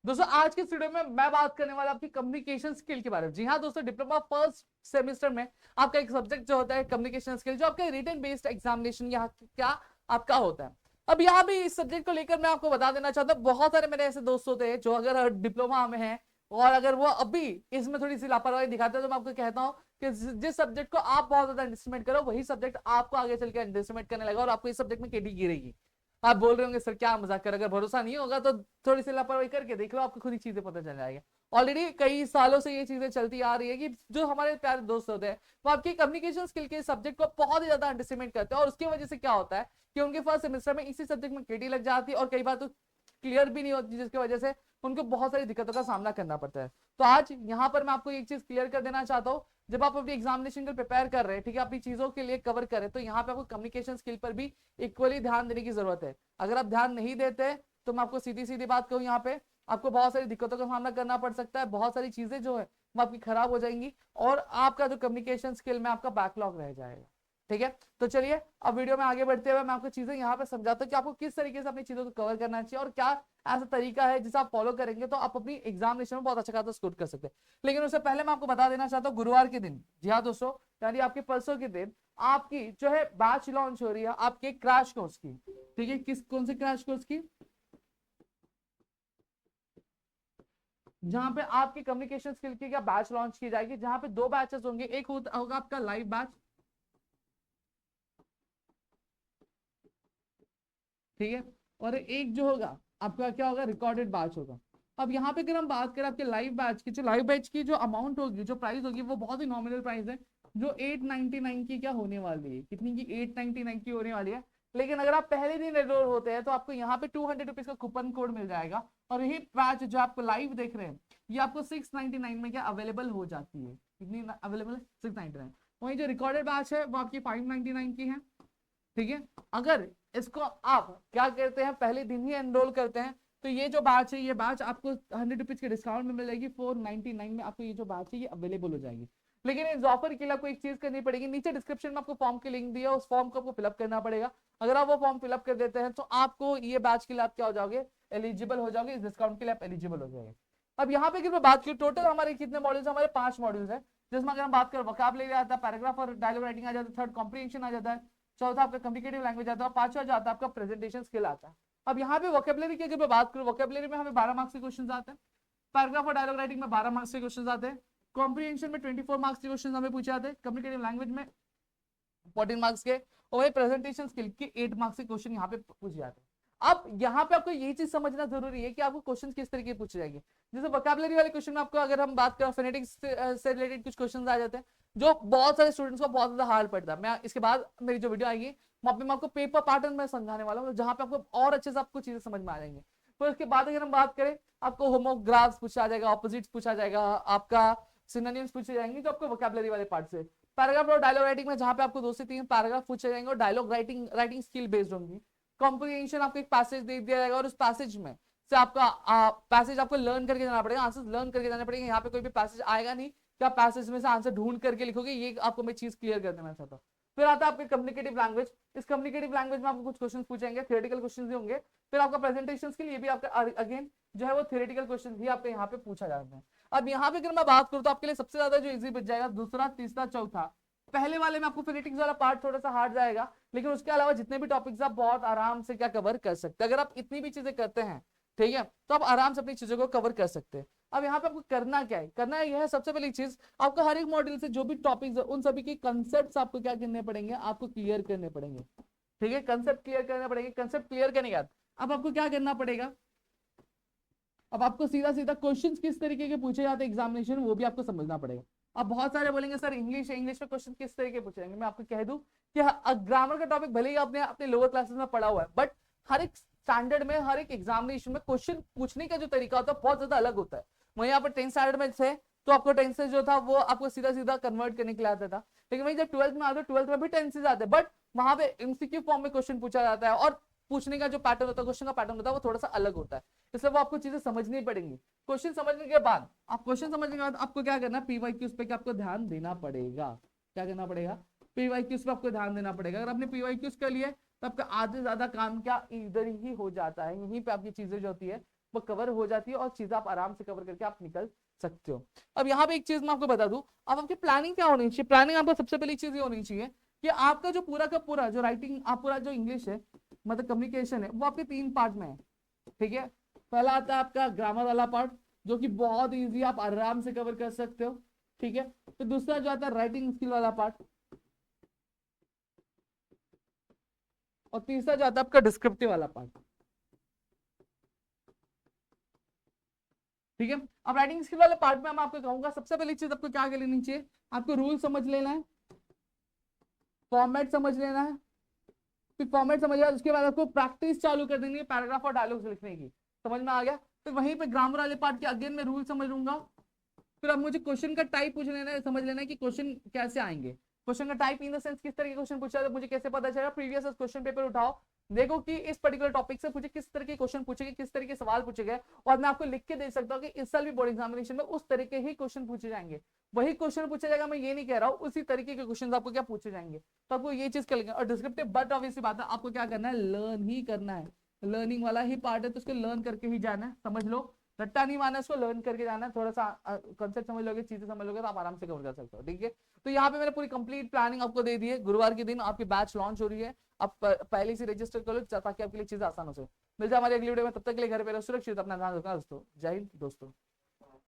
दोस्तों आज के वीडियो में मैं बात करने वाला आपकी कम्युनिकेशन स्किल के बारे में। जी हाँ दोस्तों, डिप्लोमा फर्स्ट सेमेस्टर में आपका एक सब्जेक्ट जो होता है कम्युनिकेशन स्किल, जो आपका रिटन बेस्ड एग्जामिनेशन यहाँ क्या आपका होता है। अब यहाँ भी इस सब्जेक्ट को लेकर मैं आपको बता देना चाहता हूँ, बहुत सारे मेरे ऐसे दोस्त होते हैं जो अगर डिप्लोमा में है और अगर वो अभी इसमें थोड़ी सी लापरवाही दिखाते हैं, तो मैं आपको कहता हूँ कि जिस सब्जेक्ट को आप बहुत ज्यादा अंडरस्टिमेट करो वही सब्जेक्ट आपको आगे चल के अंडरस्टिमेट करने लगा और आपको इस सब्जेक्ट में केटी गिरेगी। आप बोल रहे होंगे सर क्या मजाक कर, अगर भरोसा नहीं होगा तो थोड़ी सी लापरवाही करके देख लो, आपको खुद ही चीजें पता चल जाएगी। ऑलरेडी कई सालों से ये चीजें चलती आ रही है कि जो हमारे प्यारे दोस्त होते हैं वो आपकी कम्युनिकेशन स्किल के सब्जेक्ट को बहुत ही ज्यादा अंडरस्टिमेट करते हैं, और उसकी वजह से क्या होता है कि उनके फर्स्ट सेमेस्टर में इसी सब्जेक्ट में केटी लग जाती है और कई बार तो क्लियर भी नहीं होती, जिसकी वजह से उनको बहुत सारी दिक्कतों का सामना करना पड़ता है। तो आज यहाँ पर मैं आपको एक चीज क्लियर कर देना चाहता हूँ, जब आप अपनी एग्जामिनेशन के प्रिपेयर कर रहे हैं, ठीक है, अपनी चीजों के लिए कवर कर रहे हैं, तो यहाँ पे आपको कम्युनिकेशन स्किल पर भी इक्वली ध्यान देने की जरूरत है। अगर आप ध्यान नहीं देते तो मैं आपको सीधी सीधी बात कहूँ, यहाँ पे आपको बहुत सारी दिक्कतों का सामना करना पड़ सकता है, बहुत सारी चीजें जो है वो आपकी खराब हो जाएंगी और आपका जो कम्युनिकेशन स्किल में आपका बैकलॉग रह जाएगा। ठीक है, तो चलिए अब वीडियो में आगे बढ़ते हुए मैं आपको चीजें यहाँ पे समझाता हूँ कि आपको किस तरीके से अपनी चीजों को कवर करना चाहिए और क्या ऐसा तरीका है जिसे आप फॉलो करेंगे तो आप अपनी एग्जामिनेशन में बहुत अच्छा खासा स्कोर कर सकते हैं। लेकिन उससे पहले मैं आपको बता देना चाहता हूँ, गुरुवार के दिन, जी हाँ दोस्तों, यानी आपके परसों के दिन आपकी जो है बैच लॉन्च हो रही है आपके क्रैश कोर्स की। ठीक है, किस कौन से क्रैश कोर्स की? जहां पे आपकी कम्युनिकेशन स्किल की क्या बैच लॉन्च की जाएगी, जहां पे दो बैचेस होंगे, एक होगा आपका लाइव बैच, ठीक है, और एक जो होगा आपका क्या होगा, रिकॉर्डेड बैच होगा। अब यहाँ पे अगर हम बात करें आपके लाइव बैच की, जो लाइव बैच की जो अमाउंट होगी, जो प्राइस होगी, वो बहुत ही नॉमिनल प्राइस है, जो 899 की क्या होने वाली है, कितनी की, 899 की होने वाली है। लेकिन अगर आप पहले दिन एनरोल होते हैं तो आपको यहाँ पे 200 रुपीज का कूपन कोड मिल जाएगा, और यही बैच जो आपको लाइव देख रहे हैं ये आपको 699 में क्या अवेलेबल हो जाती है। कितनी अवेलेबल है? 699। वही जो रिकॉर्डेड बैच है वो आपकी 599 की है। ठीक है, अगर इसको आप क्या करते हैं, पहले दिन ही एनरोल करते हैं, तो ये जो बैच है ये बैच आपको 100 रुपीज के डिस्काउंट में मिलेगी, 499 में आपको ये जो बैच है ये अवेलेबल हो जाएगी। लेकिन इस ऑफर के लिए आपको एक चीज करनी पड़ेगी, नीचे डिस्क्रिप्शन में आपको फॉर्म की लिंक दी है, उस फॉर्म को आपको फिलअप करना पड़ेगा। अगर आप वो फॉर्म फिलअप कर देते हैं तो आपको ये बैच के लिए आप क्या हो जाओगे, एलिजिबल हो जाओगे, इस डिस्काउंट के लिए आप एलिजिबल हो जाएंगे। अब यहाँ पे अगर मैं बात करूँ, टोटल हमारे कितने मॉड्यूल्स, हमारे 5 मॉड्यूल्स है, जिसमें अगर हम बात करें वोकैबुलरी आता है, पैराग्राफ और डायलॉग राइटिंग आ जाता है, थर्ड कॉम्प्रिहेंशन आ जाता है, चौथा आपका कम्युनिकेटिव लैंग्वेज आता है, और पांचवा जाता है आपका प्रेजेंटेशन स्किल आता है। अब यहाँ पे वोकैबुलरी की अगर मैं बात करूँ, वोकैबुलरी में हमें 12 मार्क्स के क्वेश्चन आते हैं, पैराग्राफ और डायलॉग राइटिंग में 12 मार्क्स के क्वेश्चन आते हैं, कॉम्प्रिहेंशन में 24 मार्क्स के क्वेश्चन हमें पूछे जाते हैं, कम्युनिकेटिव लैंग्वेज में 14 मार्क्स के, और वही प्रेजेंटेशन स्किल के 8 मार्क्स के क्वेश्चन यहाँ पे पूछे जाते हैं। अब यहाँ पे आपको ये चीज समझना जरूरी है कि आपको क्वेश्चन किस तरीके पूछे जाएंगे। जैसे वोकैबुलरी वाले क्वेश्चन में आपको अगर हम बात करें, फोनेटिक्स से रिलेटेड कुछ क्वेश्चन आ जाते हैं जो बहुत सारे स्टूडेंट्स को बहुत ज्यादा हार्ड पड़ता है। मैं इसके बाद मेरी जो वीडियो आएगी वहां पे मैं आपको पेपर पैटर्न में समझाने वाला हूँ, जहां पे आपको और अच्छे से आपको चीजें समझ में आ जाएंगे। फिर उसके बाद अगर हम बात करें, आपको होमोग्राफ्स पूछा जाएगा, ऑपोजिट्स पूछा जाएगा, आपका सिनोनिम्स पूछे जाएंगे, जो आपको वोकैबुलरी वाले पार्ट से। पैराग्राफ और डायलॉग राइटिंग में जहां पे आपको 2 से 3 पैराग्राफ पूछे जाएंगे और dialogue writing writing skill based होंगी। कॉम्प्रिहेंशन आपको एक पैसेज दे दिया जाएगा और उस पैसेज में से आपका पैसेज आपको लर्न करके जाना पड़ेगा, आंसर लर्न करके जाना पड़ेगा। यहाँ पे कोई भी पैसेज आएगा नहीं कि आप पैसेज में से आंसर ढूंढ करके लिखोगे, ये आपको मैं चीज क्लियर कर देना चाहता हूँ। फिर आता है आपके कम्युनिकेटिव लैंग्वेज। इस कम्युनिकेटिव लैंग्वेज में आपको कुछ क्वेश्चन पूछेंगे, थियोरेटिकल क्वेश्चन ही होंगे। फिर आपका प्रेजेंटेशन के लिए भी आपका अगेन जो है वो थियोरेटिकल क्वेश्चन ही आपके यहाँ पे पूछा जाता है। अब यहाँ पे अगर मैं बात करूँ तो आपके लिए सबसे ज्यादा जो इजी बच जाएगा दूसरा, तीसरा, चौथा। पहले वाले में आपको फिनेटिक्स वाला पार्ट थोड़ा सा हार्ड जाएगा, लेकिन उसके अलावा जितने भी टॉपिक्स आप बहुत आराम से क्या कवर कर सकते हैं। अगर आप इतनी भी चीजें करते हैं, ठीक है, तो आप आराम से अपनी चीजों को कवर कर सकते हैं। अब यहाँ पे आपको करना क्या है, करना यह है सबसे पहली चीज, आपको हर एक मॉड्यूल से जो भी टॉपिक्स है उन सभी के कंसेप्ट आपको क्या करने पड़ेंगे, आपको क्लियर करने पड़ेंगे। ठीक है, कंसेप्ट क्लियर करने पड़ेंगे। कंसेप्ट क्लियर करने के बाद अब आपको क्या करना पड़ेगा, अब आपको सीधा सीधा क्वेश्चंस किस तरीके के पूछे जाते हैं एग्जामिनेशन, वो भी आपको समझना पड़ेगा। अब बहुत सारे बोलेंगे सर इंग्लिश है, इंग्लिश में क्वेश्चन किस तरीके पूछे जाएंगे। मैं आपको कह दूं कि ग्रामर का टॉपिक भले ही आपने अपने लोअर क्लासेस में पढ़ा हुआ है, बट हर एक स्टैंडर्ड में, हर एक एग्जामिनेशन में क्वेश्चन पूछने का जो तरीका होता है बहुत ज्यादा अलग होता है। वहीं यहाँ पर 10th स्टैंडर्ड में थे तो आपको टेंसेज जो था वो आपको सीधा सीधा कन्वर्ट करने के लिए आता था, लेकिन वही जब 12th में आता है, 12th में भी टेंसेज आते हैं, बट वहां पे एमसीक्यू फॉर्म में क्वेश्चन पूछा जाता है और पूछने का जो पैटर्न होता है, क्वेश्चन का पैटर्न होता है, वो थोड़ा सा अलग होता है। इसलिए वो आपको चीजें समझनी पड़ेंगी। क्वेश्चन समझने के बाद, आप क्वेश्चन समझने के बाद आपको क्या करना है, पीवाईक्यूज पे आपको ध्यान देना पड़ेगा। क्या करना पड़ेगा, पीवाईक्यूज पे आपको ध्यान देना पड़ेगा। अगर आपने पीवाईक्यूज कर लिए तो आपका आधे ज्यादा काम क्या इधर ही हो जाता है, यहीं पे आपकी चीजें जो होती है वो कवर हो जाती है और चीजें आप आराम से कवर करके आप निकल सकते हो। अब यहाँ पे एक चीज मैं आपको बता दूं, अब आपकी प्लानिंग क्या होनी चाहिए। प्लानिंग आपको सबसे पहली चीज ये होनी चाहिए कि आपका जो पूरा का पूरा जो राइटिंग, आप पूरा जो इंग्लिश है मतलब कम्युनिकेशन है, वो आपके 3 पार्ट में है, ठीक है। पहला आता है आपका ग्रामर वाला पार्ट, जो कि बहुत इजी, आप आराम से कवर कर सकते हो, ठीक है। फिर दूसरा जो आता है राइटिंग स्किल वाला पार्ट, और तीसरा जो आता है आपका डिस्क्रिप्टिव वाला पार्ट, ठीक है। अब राइटिंग स्किल वाले पार्ट में मैं आपको कहूंगा सबसे पहली चीज आपको क्या कर लेनी चाहिए, आपको रूल समझ लेना है, फॉर्मेट समझ लेना है। फिर फॉर्मेट समझ लिया, उसके बाद आपको प्रैक्टिस चालू कर देनी है पैराग्राफ और डायलॉग्स लिखने की, समझ में आ गया। फिर वहीं पे ग्रामर वाले पार्ट के अगेन मैं रूल समझ लूंगा। फिर अब मुझे क्वेश्चन का टाइप पूछ लेना है, समझ लेना है कि क्वेश्चन कैसे आएंगे। क्वेश्चन का टाइप इन द सेंस किस तरह के क्वेश्चन पूछा है, तो मुझे कैसे पता चलेगा। प्रीवियस क्वेश्चन पेपर उठाओ, देखो कि इस पर्टिकुलर टॉपिक से मुझे किस तरह के क्वेश्चन पूछे गए, किस तरह के सवाल पूछे गए, और मैं आपको लिख के दे सकता हूँ कि इस साल भी बोर्ड एग्जामिनेशन में उस तरीके ही क्वेश्चन पूछे जाएंगे। वही क्वेश्चन पूछा जाएगा, मैं ये नहीं कह रहा हूँ, उसी तरीके के क्वेश्चन आपको क्या पूछे जाएंगे, तो आपको ये चीज कर लेंगे। और डिस्क्रिप्टिव बट ऑब्वियसली बात है, आपको क्या करना है, लर्न ही करना है, लर्निंग वाला ही पार्ट है, तो उसको लर्न करके ही जाना है, समझ लो। रट्टा नहीं मारना, इसको लर्न करके जाना है। थोड़ा सा कंसेप्ट समझ लोगे, चीजें समझ लोगे, तो आप आराम से कवर कर सकते हो, ठीक है। तो यहाँ पे मैंने पूरी कंप्लीट प्लानिंग आपको दे दी है। गुरुवार के दिन आपकी बैच लॉन्च हो रही है, आप पहले से रजिस्टर कर लो ताकि आपके लिए चीजें आसान हो सके। मिलता है हमारे अगली वीडियो में, तब तक के लिए घर पे रहो सुरक्षित, अपना ध्यान रखना दोस्तों। जय हिंद दोस्तों।